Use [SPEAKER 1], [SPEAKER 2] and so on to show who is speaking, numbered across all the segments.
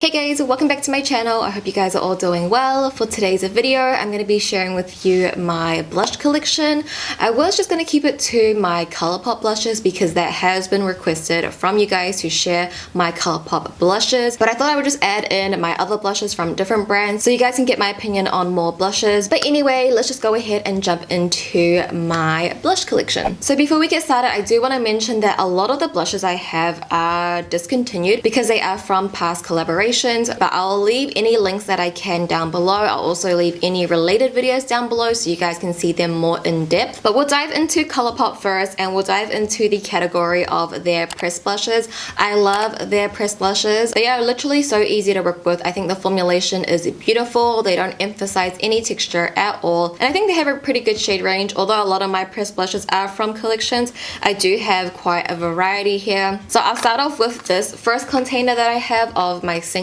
[SPEAKER 1] Hey guys, welcome back to my channel. I hope you guys are all doing well. For today's video, I'm going to be sharing with you my blush collection. I was just going to keep it to my ColourPop blushes because that has been requested from you guys to share my ColourPop blushes. But I thought I would just add in my other blushes from different brands so you guys can get my opinion on more blushes. But anyway, let's just go ahead and jump into my blush collection. So before we get started, I do want to mention that a lot of the blushes I have are discontinued because they are from past collaborations. But I'll leave any links that I can down below. I'll also leave any related videos down below so you guys can see them more in depth. But we'll dive into ColourPop first, and we'll dive into the category of their pressed blushes. I love their pressed blushes. They are literally so easy to work with. I think the formulation is beautiful. They don't emphasize any texture at all. And I think they have a pretty good shade range. Although a lot of my pressed blushes are from collections, I do have quite a variety here. So I'll start off with this first container that I have of my single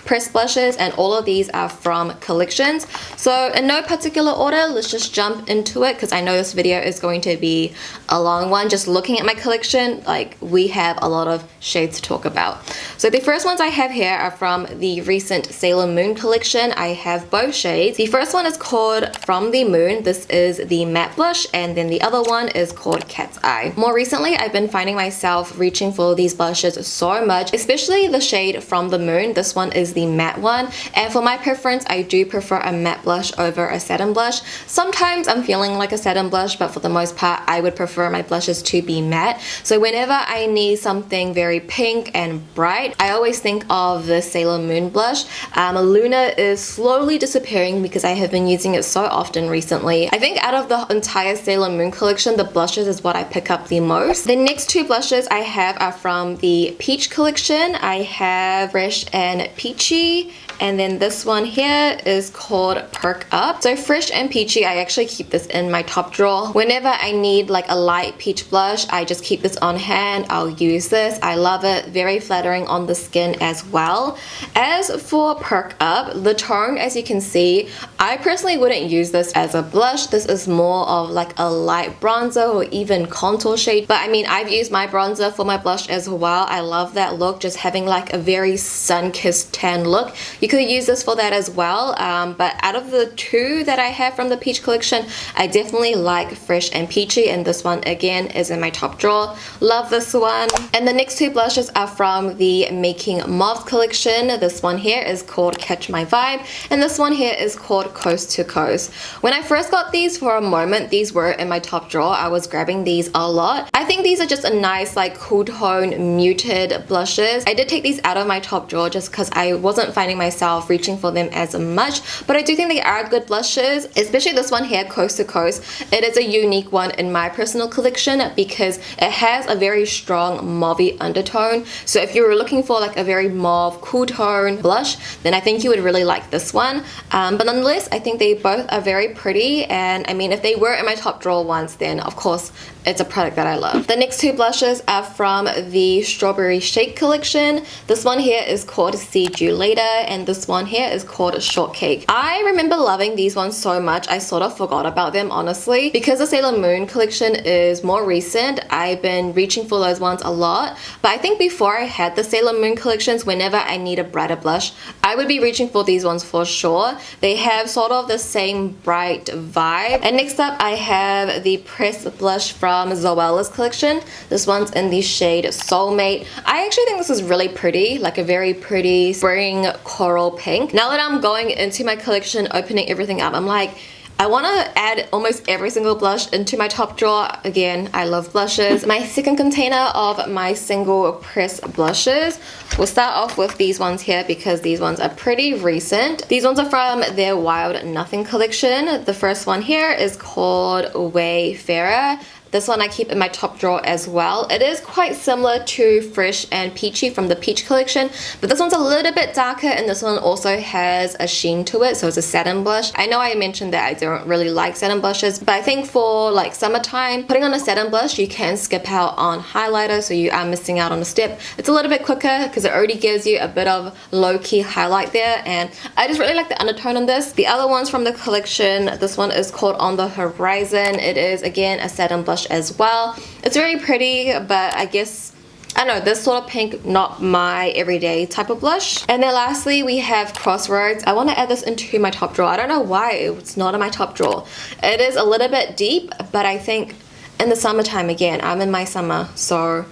[SPEAKER 1] pressed blushes, and all of these are from collections. So in no particular order, let's just jump into it because I know this video is going to be a long one. Just looking at my collection, like, we have a lot of shades to talk about. So the first ones I have here are from the recent Sailor Moon collection. I have both shades. The first one is called From the Moon. This is the matte blush, and then the other one is called Cat's Eye. More recently, I've been finding myself reaching for these blushes so much, especially the shade From the Moon. This one is the matte one, and for my preference, I do prefer a matte blush over a satin blush. Sometimes I'm feeling like a satin blush, but for the most part, I would prefer my blushes to be matte. So whenever I need something very pink and bright, I always think of the Sailor Moon blush. Luna is slowly disappearing because I have been using it so often recently. I think out of the entire Sailor Moon collection, the blushes is what I pick up the most. The next two blushes I have are from the Peach collection. I have Fresh and Peachy, and then this one here is called Perk Up. So Fresh and Peachy, I actually keep this in my top drawer. Whenever I need like a light peach blush, I just keep this on hand. I'll use this. I love it. Very flattering on the skin as well. As for Perk Up, the tone, as you can see, I personally wouldn't use this as a blush. This is more of like a light bronzer or even contour shade. But I mean, I've used my bronzer for my blush as well. I love that look, just having like a very sun-kissed tan look. You could use this for that as well, but out of the two that I have from the Peach collection, I definitely like Fresh and Peachy, and this one again is in my top drawer. Love this one. And the next two blushes are from the Making MAUVES collection. This one here is called Catch My Vibe, and this one here is called Coast to Coast. When I first got these, for a moment these were in my top drawer. I was grabbing these a lot. I think these are just a nice like cool tone muted blushes. I did take these out of my top drawer just because I wasn't finding myself reaching for them as much, but I do think they are good blushes, especially this one here, Coast to Coast. It is a unique one in my personal collection because it has a very strong mauve undertone. So if you were looking for like a very mauve cool tone blush, then I think you would really like this one. But nonetheless, I think they both are very pretty, and I mean, if they were in my top drawer once, then of course it's a product that I love. The next two blushes are from the Strawberry Shake collection. This one here is called See You Later, and this one here is called Shortcake. I remember loving these ones so much, I sort of forgot about them, honestly. Because the Sailor Moon collection is more recent, I've been reaching for those ones a lot. But I think before I had the Sailor Moon collections, whenever I need a brighter blush, I would be reaching for these ones for sure. They have sort of the same bright vibe. And next up, I have the pressed blush from ZOELLA's collection. This one's in the shade Soulmate. I actually think this is really pretty, like a very pretty spring coral pink. Now that I'm going into my collection, opening everything up, I'm like, I want to add almost every single blush into my top drawer. Again, I love blushes. My second container of my single pressed blushes. We'll start off with these ones here because these ones are pretty recent. These ones are from their Wild Nothing collection. The first one here is called Wayfarer. This one I keep in my top drawer as well. It is quite similar to Fresh and Peachy from the Peach collection, but this one's a little bit darker, and this one also has a sheen to it, so it's a satin blush. I know I mentioned that I don't really like satin blushes, but I think for like summertime, putting on a satin blush, you can skip out on highlighter, so you are missing out on a step. It's a little bit quicker because it already gives you a bit of low-key highlight there, and I just really like the undertone on this. The other ones from the collection, this one is called On the Horizon. It is again a satin blush as well. It's very pretty, but I guess I don't know, this sort of pink, not my everyday type of blush. And then lastly, we have Crossroads. I want to add this into my top drawer. I don't know why it's not in my top drawer. It is a little bit deep, but I think in the summertime, again, I'm in my summer, so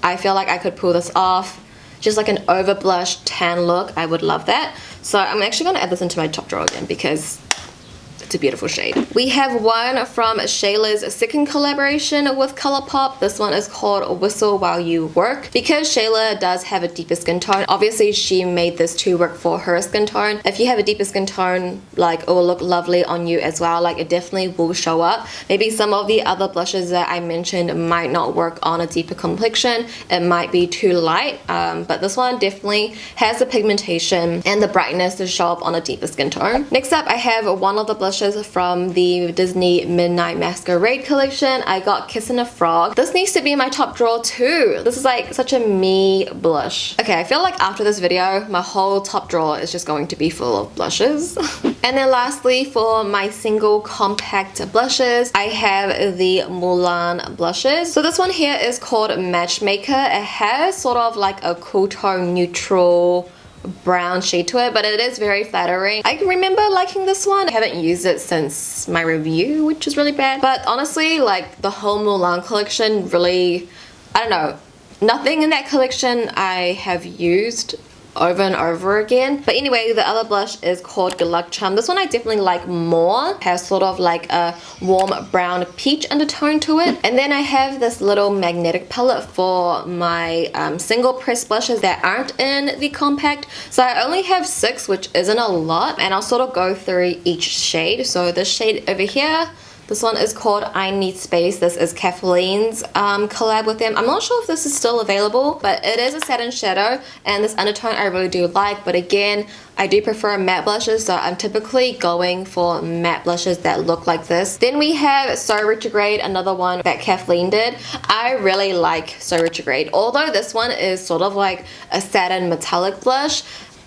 [SPEAKER 1] I feel like I could pull this off. Just like an over blush tan look, I would love that. So I'm actually going to add this into my top drawer again because it's a beautiful shade. We have one from SHAYLA's second collaboration with ColourPop. This one is called Whistle While You Work. Because SHAYLA does have a deeper skin tone, obviously she made this to work for her skin tone. If you have a deeper skin tone, like, it will look lovely on you as well. Like, it definitely will show up. Maybe some of the other blushes that I mentioned might not work on a deeper complexion. It might be too light, but this one definitely has the pigmentation and the brightness to show up on a deeper skin tone. Next up, I have one of the blushes from the Disney Midnight Masquerade collection. I got Kissin' a Frog. This needs to be in my top drawer too. This is like such a me blush. Okay, I feel like after this video, my whole top drawer is just going to be full of blushes. And then lastly, for my single compact blushes, I have the Mulan blushes. So this one here is called Matchmaker. It has sort of like a cool tone neutral brown shade to it, but it is very flattering. I remember liking this one. I haven't used it since my review, which is really bad, but honestly, like, the whole Mulan collection really, I don't know, nothing in that collection I have used over and over again. But anyway, the other blush is called Good Luck Charm. This one I definitely like more. It has sort of like a warm brown peach undertone to it. And then I have this little magnetic palette for my single press blushes that aren't in the compact. So I only have 6, which isn't a lot, and I'll sort of go through each shade. So this shade over here, this one is called I Need Space. This is Kathleen's collab with them. I'm not sure if this is still available, but it is a satin shadow, and this undertone I really do like. But again, I do prefer matte blushes, so I'm typically going for matte blushes that look like this. Then we have So Retrograde, another one that Kathleen did. I really like So Retrograde. Although this one is sort of like a satin metallic blush,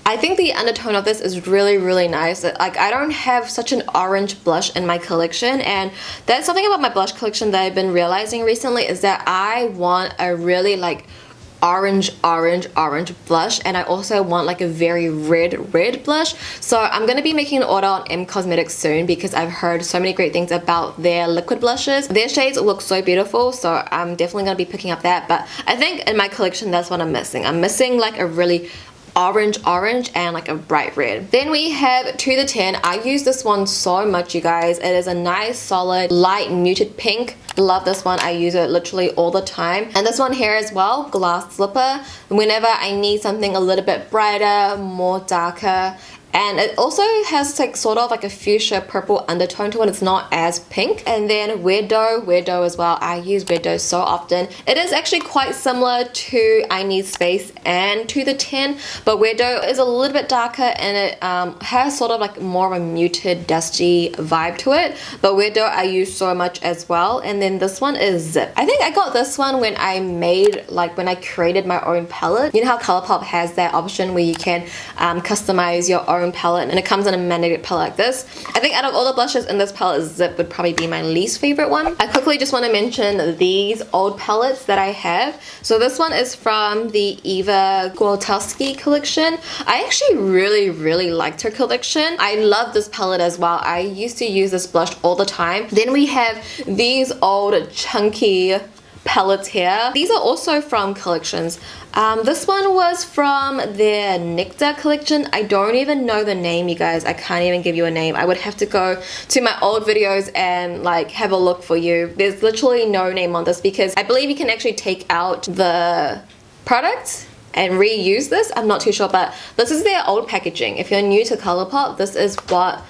[SPEAKER 1] I think the undertone of this is really, really nice. Like, I don't have such an orange blush in my collection, and that's something about my blush collection that I've been realizing recently, is that I want a really like orange blush, and I also want like a very red blush. So I'm going to be making an order on M Cosmetics soon because I've heard so many great things about their liquid blushes. Their shades look so beautiful, so I'm definitely going to be picking up that. But I think in my collection, that's what I'm missing. I'm missing like a really orange and like a bright red. Then we have To The 10. I use this one so much, you guys. It is a nice solid light muted pink. Love this one. I use it literally all the time. And this one here as well, Glass Slipper. Whenever I need something a little bit brighter, more darker, and it also has like sort of like a fuchsia purple undertone to it. It's not as pink. And then Weirdo as well. I use Weirdo so often. It is actually quite similar to I Need Space and To The 10, but Weirdo is a little bit darker, and it has sort of like more of a muted dusty vibe to it. But Weirdo I use so much as well. And then this one is Zip. I think I got this one when I created my own palette. You know how ColourPop has that option where you can customize your own palette, and it comes in a magnetic palette like this. I think out of all the blushes in this palette, Zip would probably be my least favorite one. I quickly just want to mention these old palettes that I have. So this one is from the Eva Gwaltowski collection. I actually really liked her collection. I love this palette as well. I used to use this blush all the time. Then we have these old chunky palettes here. These are also from collections. This one was from their NECTAR collection. I don't even know the name, you guys. I can't even give you a name. I would have to go to my old videos and like have a look for you. There's literally no name on this because I believe you can actually take out the product and reuse this. I'm not too sure, but this is their old packaging. If you're new to ColourPop, this is what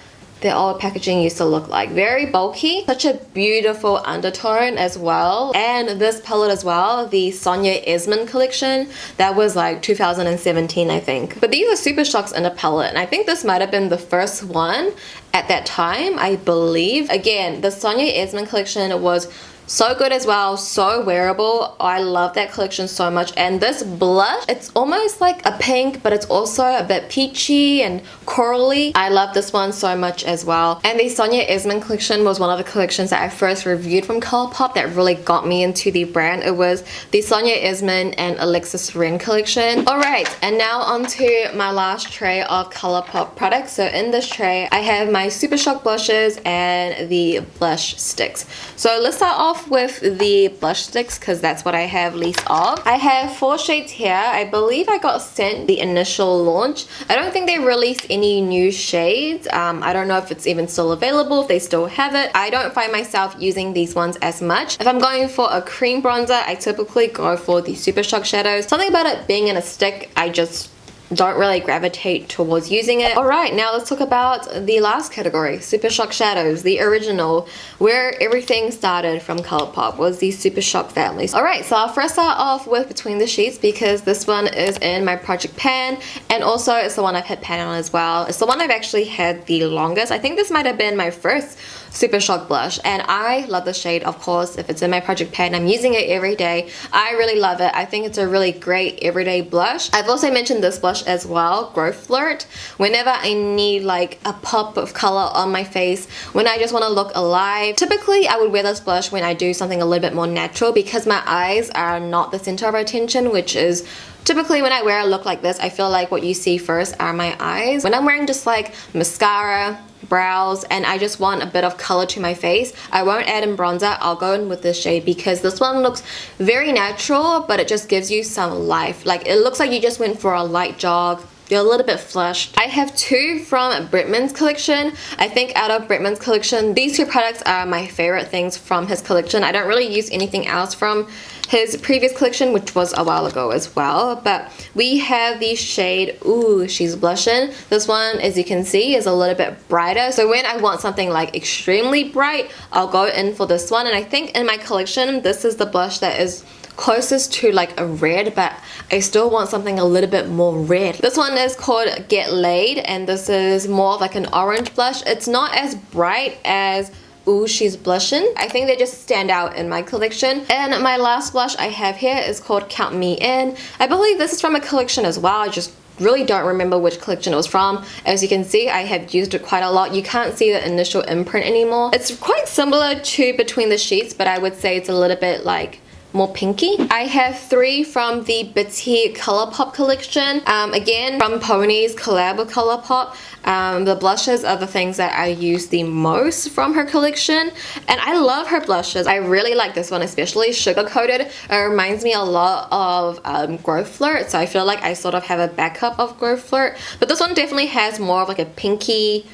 [SPEAKER 1] their old packaging used to look like. Very bulky, such a beautiful undertone as well. And this palette as well, the SONYA ESMAN collection, that was like 2017, I think. But these are Super Shocks in a palette, and I think this might have been the first one at that time, I believe. Again, the SONYA ESMAN collection was So good as well, so wearable. I love that collection so much. And this blush, it's almost like a pink, but it's also a bit peachy and corally. I love this one so much as well. And the SONYA ESMAN collection was one of the collections that I first reviewed from ColourPop that really got me into the brand. It was the SONYA ESMAN and Alexis Ren collection. Alright, and now onto my last tray of ColourPop products. So in this tray, I have my SUPERSHOCK blushes and the blush sticks. So let's start off with the blush sticks because that's what I have least of. I have 4 shades here. I believe I got sent the initial launch. I don't think they released any new shades. I don't know if it's even still available, if they still have it. I don't find myself using these ones as much. If I'm going for a cream bronzer, I typically go for the SUPERSHOCK shadows. Something about it being in a stick, I just don't really gravitate towards using it. Alright, now let's talk about the last category, SUPERSHOCK shadows, the original, where everything started from ColourPop was the SUPERSHOCK family. Alright, so I'll first start off with Between the Sheets because this one is in my project pan, and also it's the one I've had pan on as well. It's the one I've actually had the longest. I think this might have been my first SUPERSHOCK blush, and I love the shade. Of course, if it's in my project pan, I'm using it every day. I really love it. I think it's a really great everyday blush. I've also mentioned this blush as well, Growth Flirt, whenever I need like a pop of color on my face, when I just want to look alive. Typically I would wear this blush when I do something a little bit more natural because my eyes are not the center of attention, which is typically when I wear a look like this, I feel like what you see first are my eyes. When I'm wearing just like mascara, brows, and I just want a bit of color to my face, I won't add in bronzer. I'll go in with this shade because this one looks very natural, but it just gives you some life. Like it looks like you just went for a light jog. You're a little bit flushed. I have 2 from Bretman's collection. I think out of Bretman's collection, these 2 products are my favorite things from his collection. I don't really use anything else from his previous collection, which was a while ago as well. But we have the shade Ooh, She's Blushing. This one, as you can see, is a little bit brighter. So when I want something like extremely bright, I'll go in for this one. And I think in my collection, this is the blush that is closest to like a red, but I still want something a little bit more red. This one is called Get Laid, and this is more of like an orange blush. It's not as bright as Ooh, She's Blushing. I think they just stand out in my collection. And my last blush I have here is called Count Me In. I believe this is from a collection as well. I just really don't remember which collection it was from. As you can see, I have used it quite a lot. You can't see the initial imprint anymore. It's quite similar to Between the Sheets, but I would say it's a little bit like more pinky. I have 3 from the Bitty ColourPop collection. Again, from Pony's collab with ColourPop. The blushes are the things that I use the most from her collection, and I love her blushes. I really like this one, especially sugar coated. It reminds me a lot of Growth Flirt, so I feel like I sort of have a backup of Growth Flirt, but this one definitely has more of like a pinky,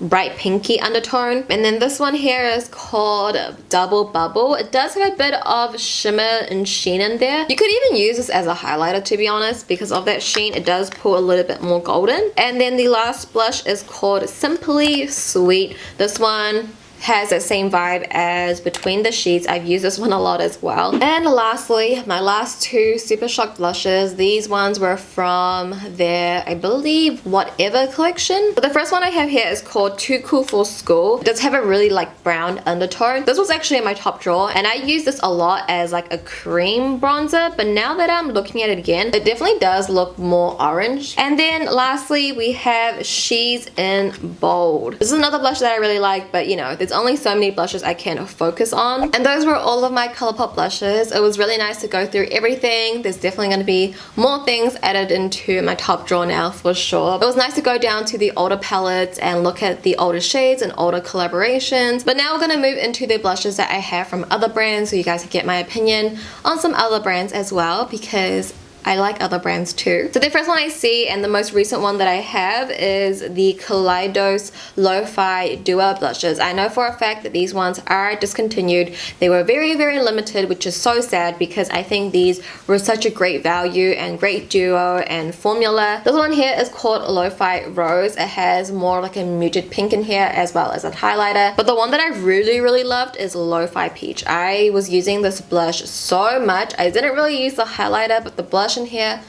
[SPEAKER 1] bright pinky undertone. And then this one here is called Double Bubble. It does have a bit of shimmer and sheen in there. You could even use this as a highlighter, to be honest, because of that sheen. It does pull a little bit more golden. And then the last blush is called Simply Sweet. This one has that same vibe as Between the Sheets. I've used this one a lot as well. And lastly, my last 2 SUPERSHOCK blushes. These ones were from their, I believe, Whatever collection. But the first one I have here is called Too Cool for School. It does have a really like brown undertone. This was actually in my top drawer, and I use this a lot as like a cream bronzer, but now that I'm looking at it again, it definitely does look more orange. And then lastly, we have She's in Bold. This is another blush that I really like, but you know, there's only so many blushes I can focus on. And those were all of my ColourPop blushes. It was really nice to go through everything. There's definitely going to be more things added into my top drawer now for sure. It was nice to go down to the older palettes and look at the older shades and older collaborations. But now we're going to move into the blushes that I have from other brands so you guys can get my opinion on some other brands as well, because I like other brands too. So the first one I see and the most recent one that I have is the Kaleidos Lo-Fi Duo blushes. I know for a fact that these ones are discontinued. They were very, very limited, which is so sad because I think these were such a great value and great duo and formula. This one here is called Lo-Fi Rose. It has more like a muted pink in here as well as a highlighter. But the one that I really, really loved is Lo-Fi Peach. I was using this blush so much. I didn't really use the highlighter, but the blush in here,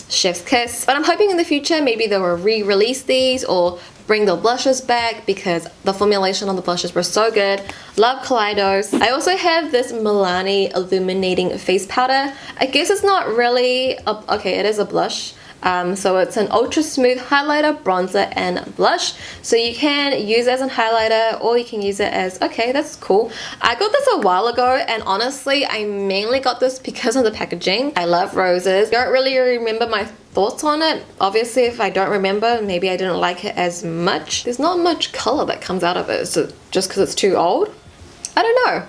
[SPEAKER 1] chef's kiss. But I'm hoping in the future maybe they will re-release these or bring the blushes back because the formulation on the blushes were so good. Love Kaleidos. I also have this MULAN illuminating face powder. I guess it's not really okay, it is a blush. So it's an ultra smooth highlighter, bronzer, and blush. So you can use it as a highlighter or you can use it as, okay, that's cool. I got this a while ago and honestly I mainly got this because of the packaging. I love roses. Don't really remember my thoughts on it. Obviously if I don't remember, maybe I didn't like it as much. There's not much color that comes out of it. So just because it's too old? I don't know.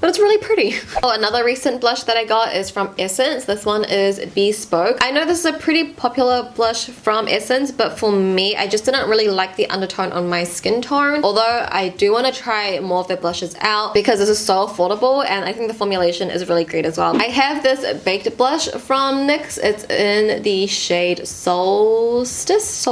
[SPEAKER 1] But it's really pretty. Oh, another recent blush that I got is from Essence. This one is Bespoke. I know this is a pretty popular blush from Essence, but for me, I just didn't really like the undertone on my skin tone. Although I do want to try more of their blushes out because this is so affordable and I think the formulation is really great as well. I have this baked blush from NYX. It's in the shade Solstice?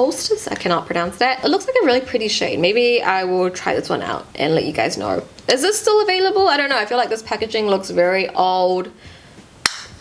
[SPEAKER 1] I cannot pronounce that. It looks like a really pretty shade. Maybe I will try this one out and let you guys know. Is this still available? I don't know. I feel like this packaging looks very old.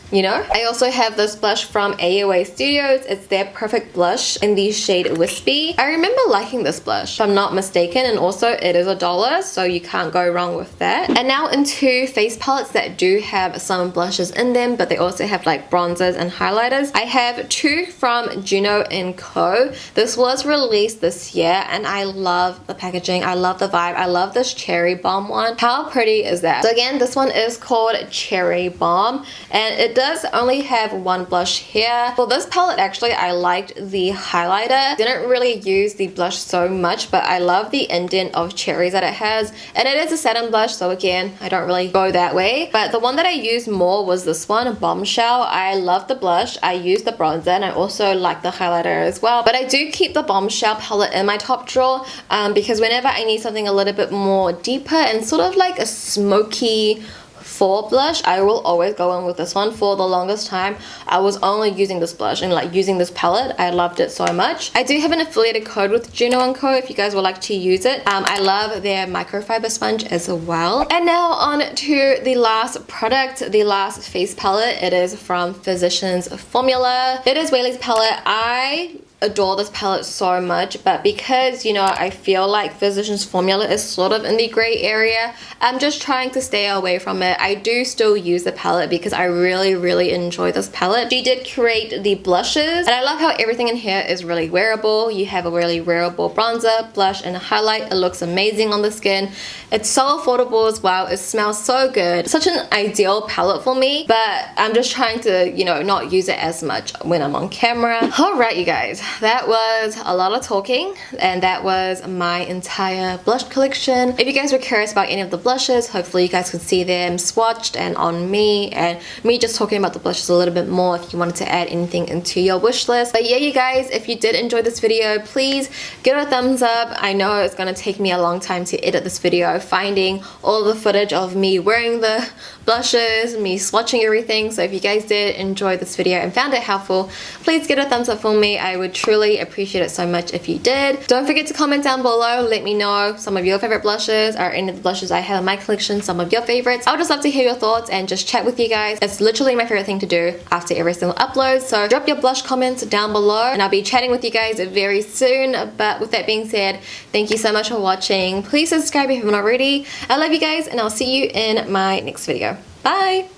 [SPEAKER 1] You know? I also have this blush from AOA Studios. It's their perfect blush in the shade Wispy. I remember liking this blush, if I'm not mistaken, and also it is $1, so you can't go wrong with that. And now into face palettes that do have some blushes in them, but they also have like bronzers and highlighters. I have two from Juno & Co. This was released this year, and I love the packaging. I love the vibe. I love this Cherry Bomb one. How pretty is that? So again, this one is called Cherry Bomb, and it does only have one blush here. For this palette, actually, I liked the highlighter. Didn't really use the blush so much, but I love the indent of cherries that it has. And it is a satin blush, so again, I don't really go that way. But the one that I used more was this one, Bombshell. I love the blush. I use the bronzer, and I also like the highlighter as well. But I do keep the Bombshell palette in my top drawer because whenever I need something a little bit more deeper and sort of like a smoky for blush, I will always go in with this one. For the longest time, I was only using this blush and like using this palette. I loved it so much. I do have an affiliated code with Juno & Co. if you guys would like to use it. I love their microfiber sponge as well. And now on to the last product, the last face palette. It is from Physicians Formula. It is Whaley's palette. I adore this palette so much, but because, you know, I feel like Physicians Formula is sort of in the gray area, I'm just trying to stay away from it. I do still use the palette because I really enjoy this palette. She did create the blushes, and I love how everything in here is really wearable. You have a really wearable bronzer, blush, and a highlight. It looks amazing on the skin. It's so affordable as well. It smells so good. Such an ideal palette for me, but I'm just trying to, you know, not use it as much when I'm on camera. Alright, you guys. That was a lot of talking, and that was my entire blush collection. If you guys were curious about any of the blushes, hopefully you guys could see them swatched and on me, and me just talking about the blushes a little bit more if you wanted to add anything into your wish list. But yeah, you guys, if you did enjoy this video, please give it a thumbs up. I know it's gonna take me a long time to edit this video, finding all the footage of me wearing the blushes, me swatching everything. So if you guys did enjoy this video and found it helpful, please give it a thumbs up for me. I would truly appreciate it so much if you did. Don't forget to comment down below. Let me know some of your favorite blushes or any of the blushes I have in my collection, some of your favorites. I would just love to hear your thoughts and just chat with you guys. It's literally my favorite thing to do after every single upload. So drop your blush comments down below and I'll be chatting with you guys very soon. But with that being said, thank you so much for watching. Please subscribe if you haven't already. I love you guys and I'll see you in my next video. Bye!